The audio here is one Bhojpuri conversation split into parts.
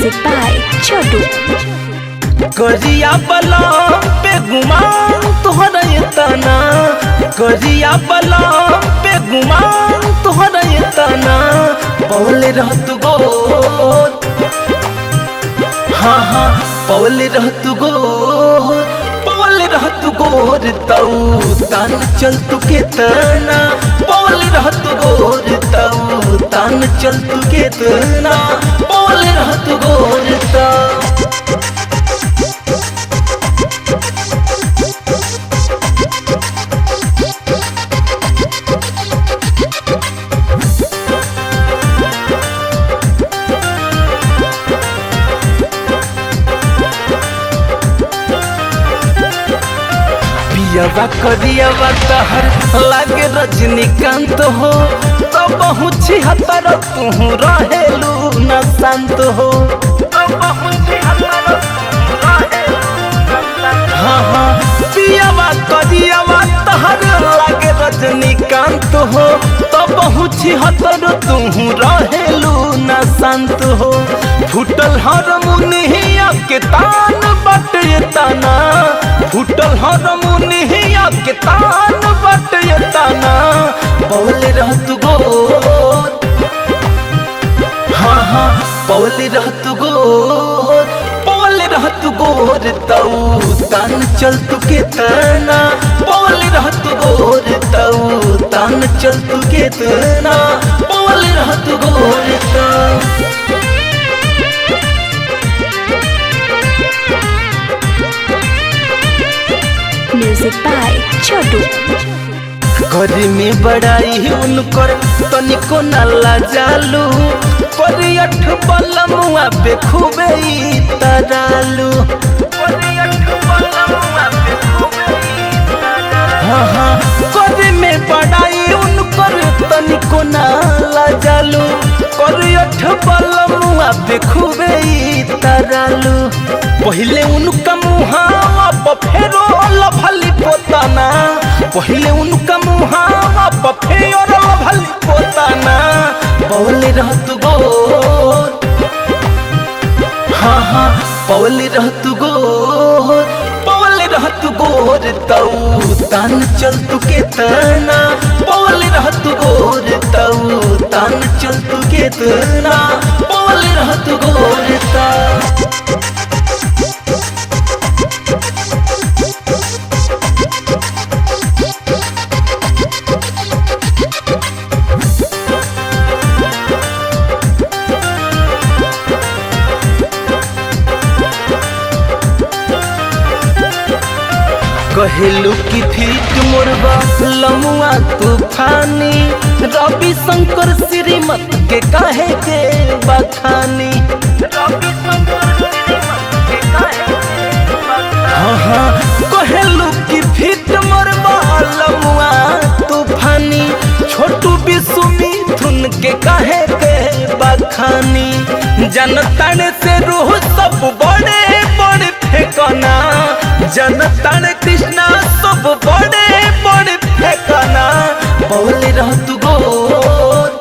म्यूजिक बाय छोटू। करिया बलम पे गुमान तोहरा तना, करिया बलम पे गुमान तोहरा तना, पौले रहत गोर, हाँ हाँ पौले रहत गोर, पौले रहत गोर तऊ तान चल तू के तना, पौले रहत गोर तऊ तान चल तू के तना, पौले रहत गोर तऊ। पियवा करियवा तहर लागे रजनीकांत हो, तो बहुत छिहत्तर तू रहेलू न शांत हो, हाँ हाँ पियवा करियवा तहर लागे रजनीकांत हो, तो बहुत छिहत्तर तू रहेलू न शांत हो। फुटल हारमोनिया के तान बटे तना, फुटल हारमोनिया के तान बटे तना, पौले रहत गोर, हाँ हाँ पौले रहत गोर, पौले रहत गोर तऊ तान चल तू के तना, पौले रहत गोर तऊ तान चल तू के तना, पौले रहत गोर तऊ। म्यूजिक बाय छोटू। घर में बड़ाई उनकर तनिको नाला जालू, परियठ बलमुआ पे खूबे तरालू, हाँ हाँ घर में बड़ाई उनकर तनिको नाला जालू, परियठ बलमुआ पे खूबे तरालू। पहले उनका मुहावा फेरो लभली पोताना, पहले उनका मुहावा फेरो लभली पोताना, पौले रहत गोर, हाँ हाँ पौले रहत गोर, पौले रहत गोर तऊ तान चल तू के तना, पौले रहत गोर तऊ तान चल तू के तना, पौले रहत गोर तऊ। कहेलू की फीट मोरबा लमुआ तूफानी, रवि शंकर श्रीमत के काहे के बखानी, हाँ हाँ कहेलू की फीट मोरबा लमुआ तूफानी, छोटू विश्व मिथुन के काहे के बखानी, जनता से रूह सब बड़े बड़े फेंकना, जनता कृष्णा सब बड़े बड़े फेंकना, पौले रहत गोर,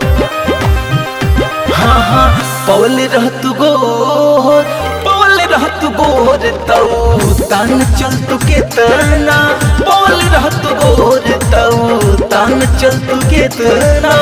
हाँ हाँ पौले रहत गोर, पौले रहत गोर तऊ तान चल तू के तना, पौले रहत गोर तऊ तान चल तू के तना।